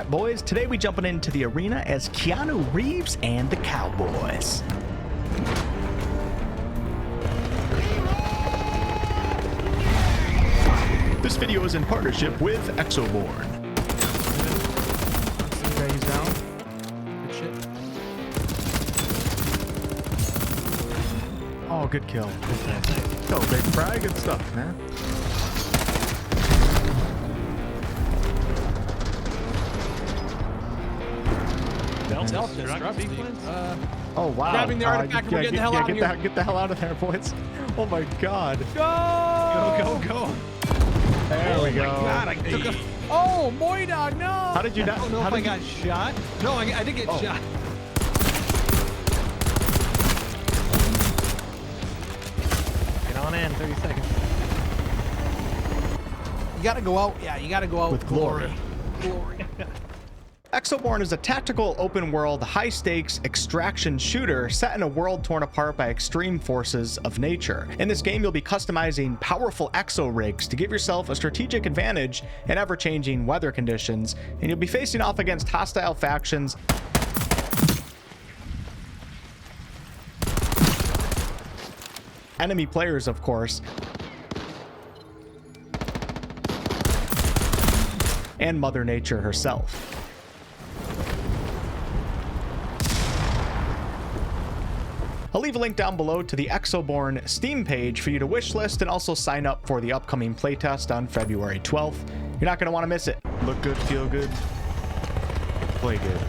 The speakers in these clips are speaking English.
Alright boys, today we jumping into the arena as Keanu Reeves and the Cowboys. This video is in partnership with Exoborne. Okay, he's down. Good shit. Oh, good kill. Go, big fry. Good stuff, man. Oh wow. Grabbing the artifact, we're getting the hell out of here. Get the hell out of there, boys. Oh my god. Go! There we go. God, I took a... Oh, Moy Dog, no! How did you not? I don't know if I got shot. No, I did get shot. Get on in, 30 seconds. You gotta go out. Yeah, you gotta go out With glory. Glory. Exoborne is a tactical open-world, high-stakes extraction shooter set in a world torn apart by extreme forces of nature. In this game, you'll be customizing powerful Exo-Rigs to give yourself a strategic advantage in ever-changing weather conditions, and you'll be facing off against hostile factions, enemy players, of course, and Mother Nature herself. I'll leave a link down below to the Exoborne Steam page for you to wishlist and also sign up for the upcoming playtest on February 12th. You're not going to want to miss it. Look good, feel good, play good.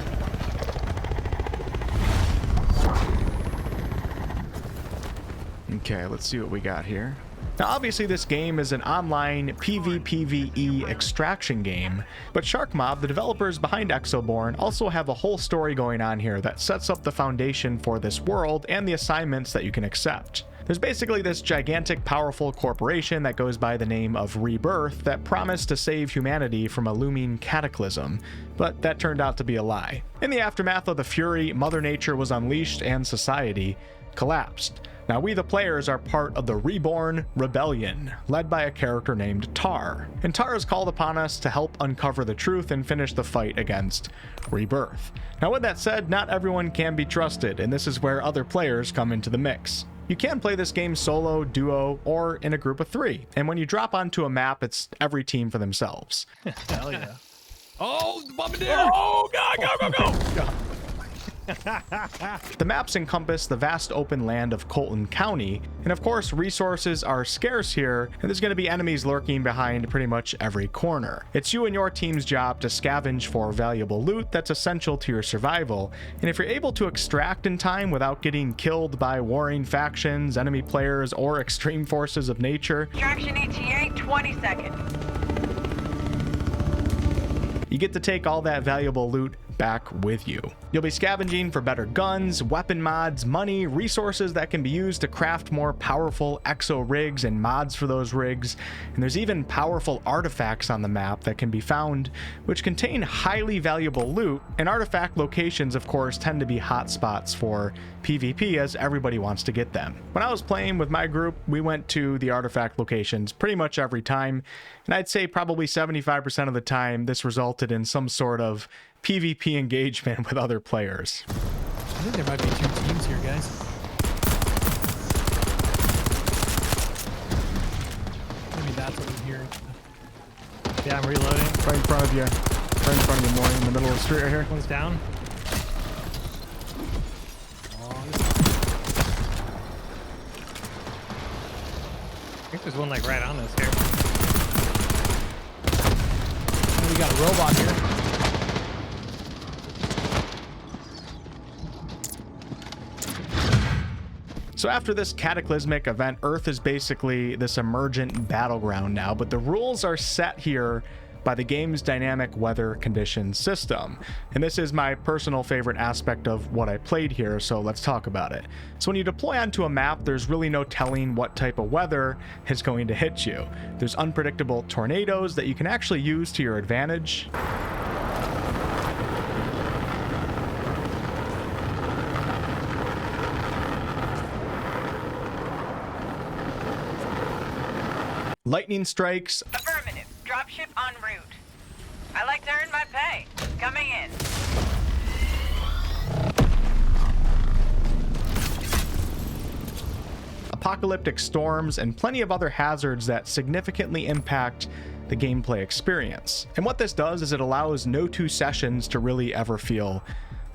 Okay, let's see what we got here. Now, obviously, this game is an online PvPvE extraction game, but SharkMob, the developers behind Exoborne, also have a whole story going on here that sets up the foundation for this world and the assignments that you can accept. There's basically this gigantic, powerful corporation that goes by the name of Rebirth that promised to save humanity from a looming cataclysm, but that turned out to be a lie. In the aftermath of the Fury, Mother Nature was unleashed and society collapsed. Now, we the players are part of the Reborn Rebellion, led by a character named Tar. And Tar is called upon us to help uncover the truth and finish the fight against Rebirth. Now, with that said, not everyone can be trusted, and this is where other players come into the mix. You can play this game solo, duo, or in a group of 3. And when you drop onto a map, it's every team for themselves. Hell yeah. Oh, the bombardier! Oh, God, go! The maps encompass the vast open land of Colton County, and of course resources are scarce here, and there's going to be enemies lurking behind pretty much every corner. It's you and your team's job to scavenge for valuable loot that's essential to your survival, and if you're able to extract in time without getting killed by warring factions, enemy players, or extreme forces of nature, Traction ETA, 20 seconds. you get to take all that valuable loot back with you. You'll be scavenging for better guns, weapon mods, money, resources that can be used to craft more powerful Exo-Rigs and mods for those rigs, and there's even powerful artifacts on the map that can be found, which contain highly valuable loot, and artifact locations, of course, tend to be hotspots for PvP as everybody wants to get them. When I was playing with my group, we went to the artifact locations pretty much every time, and I'd say probably 75% of the time this resulted in some sort of PvP engagement with other players. I think there might be 2 teams here, guys. Maybe that's what I'm hearing. Yeah, I'm reloading. Right in front of you. Right in front of you, Morning, in the middle of the street right here. One's down. I think there's one like right on us here. Oh, we got a robot here. So after this cataclysmic event, Earth is basically this emergent battleground now, but the rules are set here by the game's dynamic weather condition system. And this is my personal favorite aspect of what I played here, so let's talk about it. So when you deploy onto a map, there's really no telling what type of weather is going to hit you. There's unpredictable tornadoes that you can actually use to your advantage. Lightning strikes. Affirmative. Dropship en route. I like to earn my pay. Come apocalyptic storms, and plenty of other hazards that significantly impact the gameplay experience. And what this does is it allows no two sessions to really ever feel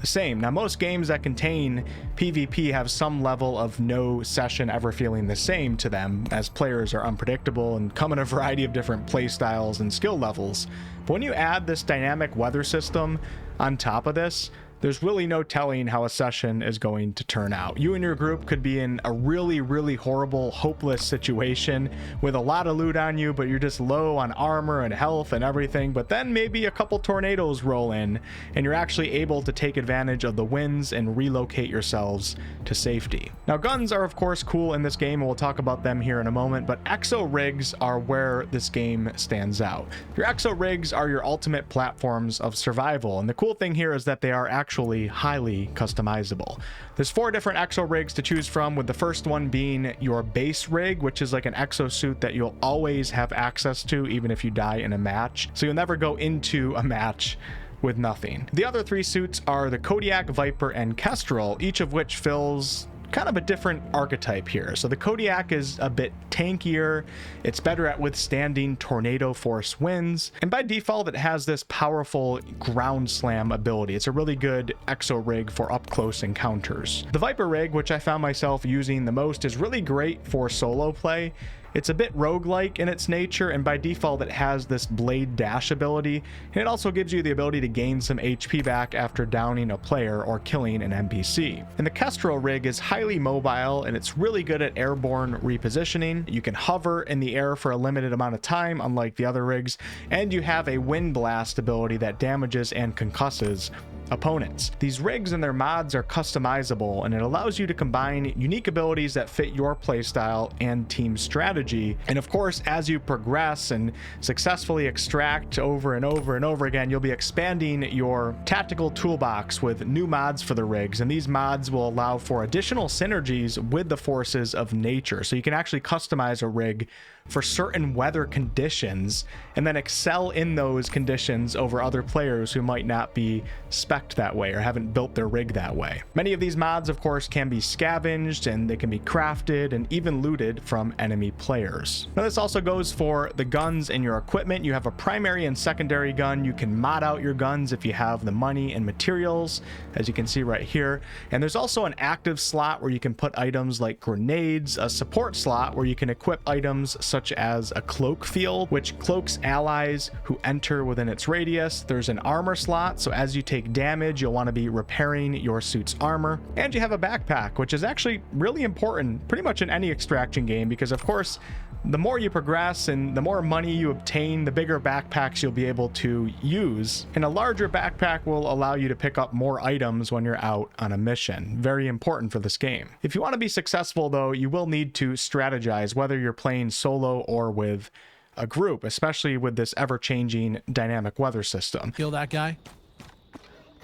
the same. Now, most games that contain PvP have some level of no session ever feeling the same to them, as players are unpredictable and come in a variety of different play styles and skill levels. But when you add this dynamic weather system on top of this, there's really no telling how a session is going to turn out. You and your group could be in a really, really horrible, hopeless situation with a lot of loot on you, but you're just low on armor and health and everything. But then maybe a couple tornadoes roll in and you're actually able to take advantage of the winds and relocate yourselves to safety. Now, guns are of course cool in this game, and we'll talk about them here in a moment, but Exo-Rigs are where this game stands out. Your Exo-Rigs are your ultimate platforms of survival, and the cool thing here is that they are actually highly customizable. There's 4 different Exo-Rigs to choose from, with the first one being your base rig, which is like an exosuit that you'll always have access to even if you die in a match. So you'll never go into a match with nothing. The other 3 suits are the Kodiak, Viper, and Kestrel, each of which fills kind of a different archetype here. So the Kodiak is a bit tankier, it's better at withstanding tornado force winds, and by default it has this powerful ground slam ability. It's a really good exo rig for up close encounters. The Viper rig, which I found myself using the most, is really great for solo play. It's a bit roguelike in its nature, and by default it has this blade dash ability, and it also gives you the ability to gain some HP back after downing a player or killing an NPC. And the Kestrel rig is highly mobile, and it's really good at airborne repositioning. You can hover in the air for a limited amount of time, unlike the other rigs, and you have a wind blast ability that damages and concusses opponents. These rigs and their mods are customizable, and it allows you to combine unique abilities that fit your playstyle and team strategy. And of course, as you progress and successfully extract over and over and over again, you'll be expanding your tactical toolbox with new mods for the rigs, and these mods will allow for additional synergies with the forces of nature. So you can actually customize a rig for certain weather conditions and then excel in those conditions over other players who might not be spec'd that way or haven't built their rig that way. Many of these mods, of course, can be scavenged, and they can be crafted and even looted from enemy players. Now, this also goes for the guns and your equipment. You have a primary and secondary gun. You can mod out your guns if you have the money and materials, as you can see right here. And there's also an active slot where you can put items like grenades, a support slot where you can equip items such as a cloak field, which cloaks allies who enter within its radius. There's an armor slot, so as you take damage, you'll want to be repairing your suit's armor. And you have a backpack, which is actually really important pretty much in any extraction game, because of course, the more you progress and the more money you obtain, the bigger backpacks you'll be able to use. And a larger backpack will allow you to pick up more items when you're out on a mission. Very important for this game. If you want to be successful though, you will need to strategize, whether you're playing solo or with a group, especially with this ever-changing dynamic weather system. Kill that guy.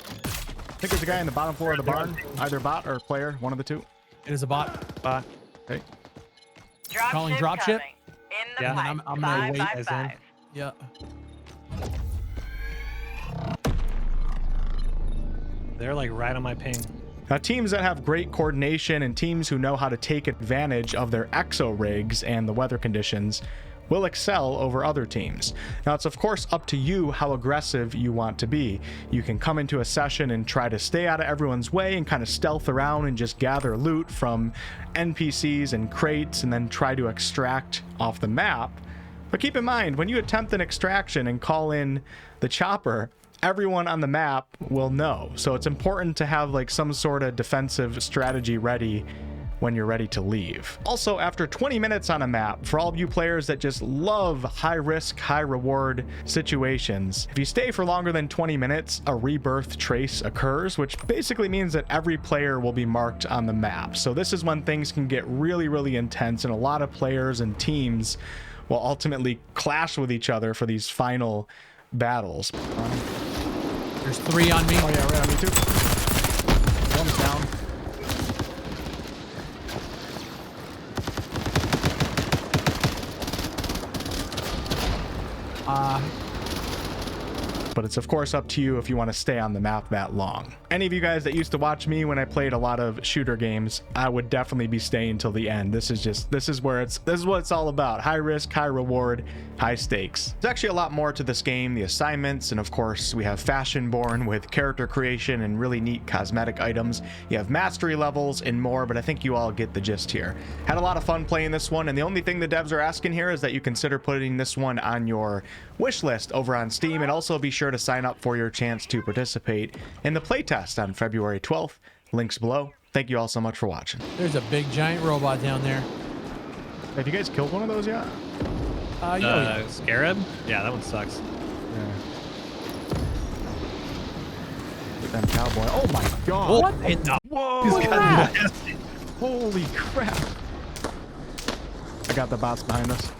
I think there's a guy in the bottom floor of the barn, either bot or player, one of the two. It is a bot. Bot. Okay. Calling dropship? Coming. In the Yeah. pipe. I'm gonna wait as in. Yeah. They're like right on my ping. Now, teams that have great coordination and teams who know how to take advantage of their exo-rigs and the weather conditions will excel over other teams. Now, it's of course up to you how aggressive you want to be. You can come into a session and try to stay out of everyone's way and kind of stealth around and just gather loot from NPCs and crates and then try to extract off the map. But keep in mind, when you attempt an extraction and call in the chopper, everyone on the map will know. So it's important to have like some sort of defensive strategy ready when you're ready to leave. Also, after 20 minutes on a map, for all of you players that just love high risk, high reward situations, if you stay for longer than 20 minutes, a rebirth trace occurs, which basically means that every player will be marked on the map. So this is when things can get really, really intense, and a lot of players and teams will ultimately clash with each other for these final battles. There's 3 on me. Oh yeah, right on me too. One's down. But it's of course up to you if you want to stay on the map that long. Any of you guys that used to watch me when I played a lot of shooter games, I would definitely be staying till the end. This is what it's all about. High risk, high reward, high stakes. There's actually a lot more to this game, the assignments, and of course we have Fashionborn with character creation and really neat cosmetic items. You have mastery levels and more, but I think you all get the gist here. Had a lot of fun playing this one, and the only thing the devs are asking here is that you consider putting this one on your wish list over on Steam, and also be sure to sign up for your chance to participate in the playtest on February 12th. Links below. Thank you all so much for watching. There's a big giant robot down there. Have you guys killed one of those yet? Yeah. Scarab? Yeah, that one sucks. Yeah. Get them cowboy. Oh my god. What in the? Whoa. Look at that. Holy crap. I got the bots behind us.